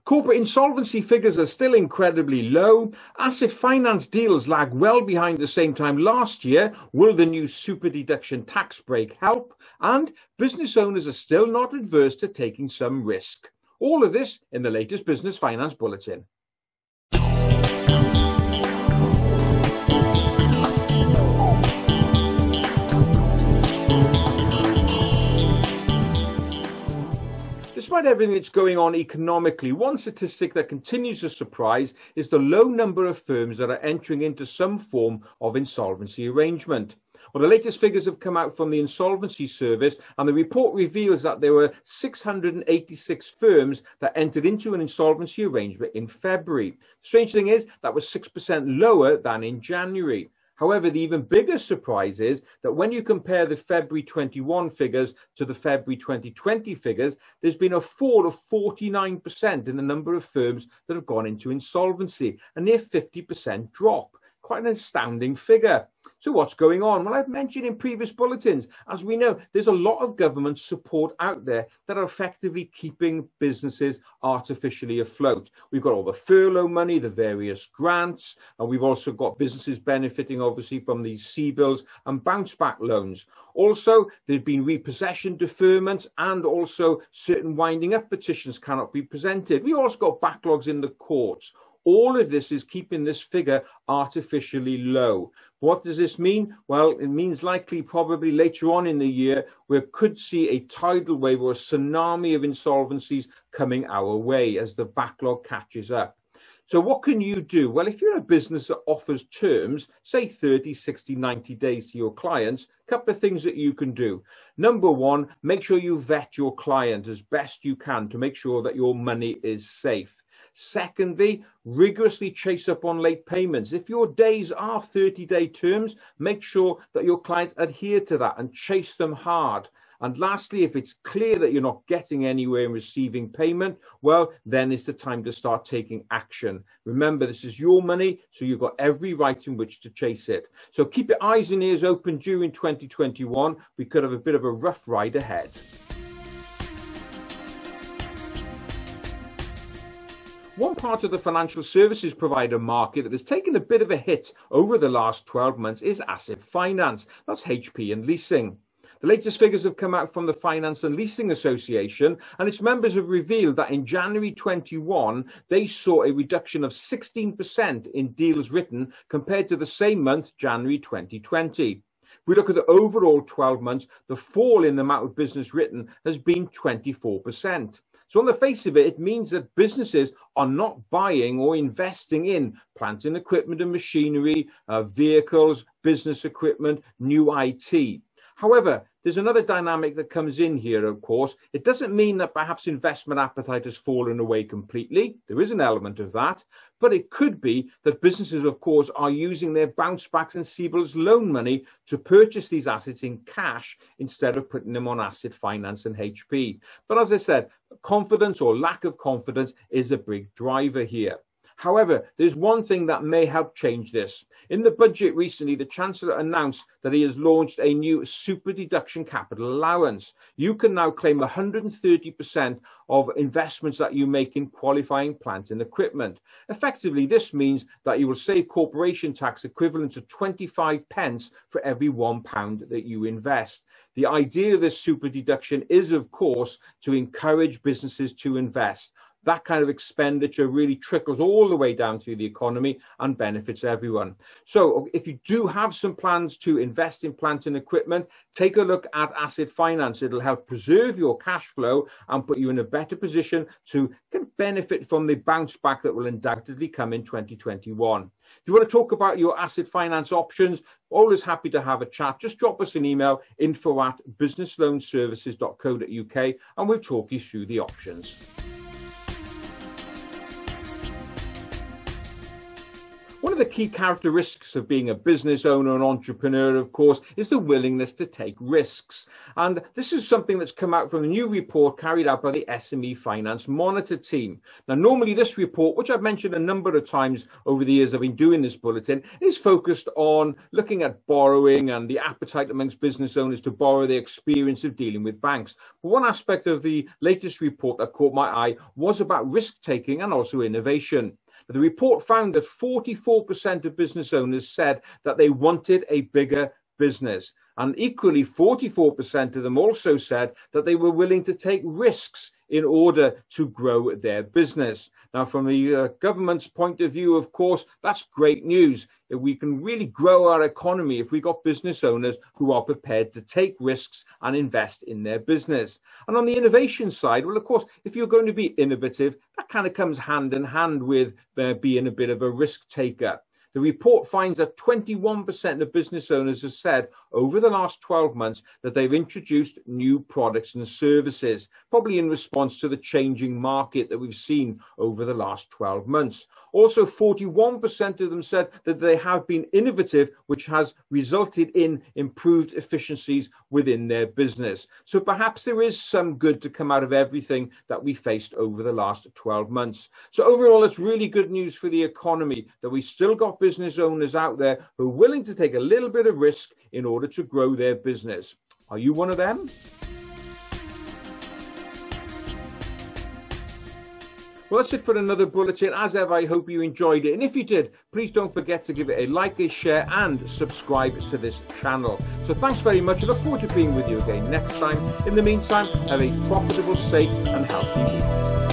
Corporate insolvency figures are still incredibly low. Asset finance deals lag well behind the same time last year. Will the new Super Deduction tax break help? And business owners are still not adverse to taking some risk. All of this in the latest Business Finance Bulletin. Despite everything that's going on economically, one statistic that continues to surprise is the low number of firms that are entering into some form of insolvency arrangement. Well, the latest figures have come out from the Insolvency Service, and the report reveals that there were 686 firms that entered into an insolvency arrangement in February. The strange thing is that was 6% lower than in January. However, the even bigger surprise is that when you compare the February 21 figures to the February 2020 figures, there's been a fall of 49% in the number of firms that have gone into insolvency, a near 50% drop. Quite an astounding figure. So what's going on? Well, I've mentioned in previous bulletins, as we know, there's a lot of government support out there that are effectively keeping businesses artificially afloat. We've got all the furlough money, the various grants, and we've also got businesses benefiting obviously from these CBILS and bounce back loans. Also, there've been repossession deferments, and also certain winding up petitions cannot be presented. We've also got backlogs in the courts. All of this is keeping this figure artificially low. What does this mean? Well, it means likely probably later on in the year we could see a tidal wave or a tsunami of insolvencies coming our way as the backlog catches up. So what can you do? Well, if you're a business that offers terms, say 30, 60, 90 days to your clients, a couple of things that you can do. Number one, make sure you vet your client as best you can to make sure that your money is safe. Secondly, rigorously chase up on late payments. If your days are 30-day terms, make sure that your clients adhere to that and chase them hard. And lastly, if it's clear that you're not getting anywhere in receiving payment, well, then it's the time to start taking action. Remember, this is your money, so you've got every right in which to chase it. So keep your eyes and ears open during 2021. We could have a bit of a rough ride ahead. One part of the financial services provider market that has taken a bit of a hit over the last 12 months is asset finance. That's HP and leasing. The latest figures have come out from the Finance and Leasing Association, and its members have revealed that in January 21, they saw a reduction of 16% in deals written compared to the same month, January 2020. If we look at the overall 12 months, the fall in the amount of business written has been 24%. So on the face of it, it means that businesses are not buying or investing in plant and equipment and machinery, vehicles, business equipment, new IT. However, there's another dynamic that comes in here, of course. It doesn't mean that perhaps investment appetite has fallen away completely. There is an element of that. But it could be that businesses, of course, are using their bounce backs and CBILS loan money to purchase these assets in cash instead of putting them on asset finance and HP. But as I said, confidence or lack of confidence is a big driver here. However, there's one thing that may help change this. In the budget recently, the Chancellor announced that he has launched a new Super Deduction capital allowance. You can now claim 130% of investments that you make in qualifying plant and equipment. Effectively, this means that you will save corporation tax equivalent to 25 pence for every £1 that you invest. The idea of this super deduction is, of course, to encourage businesses to invest. That kind of expenditure really trickles all the way down through the economy and benefits everyone. So if you do have some plans to invest in plant and equipment, take a look at asset finance. It'll help preserve your cash flow and put you in a better position to benefit from the bounce back that will undoubtedly come in 2021. If you want to talk about your asset finance options, always happy to have a chat. Just drop us an email, info@businessloanservices.co.uk, and we'll talk you through the options. One of the key characteristics of being a business owner and entrepreneur, of course, is the willingness to take risks. And this is something that's come out from a new report carried out by the SME Finance Monitor team. Now, normally this report, which I've mentioned a number of times over the years I've been doing this bulletin, is focused on looking at borrowing and the appetite amongst business owners to borrow, the experience of dealing with banks. But one aspect of the latest report that caught my eye was about risk-taking and also innovation. The report found that 44% of business owners said that they wanted a bigger business. And equally, 44% of them also said that they were willing to take risks in order to grow their business. Now, from the government's point of view, of course, that's great news. If we can really grow our economy, if we got business owners who are prepared to take risks and invest in their business. And on the innovation side, well, of course, if you're going to be innovative, that kind of comes hand in hand with being a bit of a risk taker. The report finds that 21% of business owners have said over the last 12 months that they've introduced new products and services, probably in response to the changing market that we've seen over the last 12 months. Also, 41% of them said that they have been innovative, which has resulted in improved efficiencies within their business. So perhaps there is some good to come out of everything that we faced over the last 12 months. So overall, it's really good news for the economy that we still got business owners out there who are willing to take a little bit of risk in order to grow their business. Are you one of them? Well, that's it for another bulletin. As ever, I hope you enjoyed it. And if you did, please don't forget to give it a like, a share, and subscribe to this channel. So thanks very much. I look forward to being with you again next time. In the meantime, have a profitable, safe, and healthy week.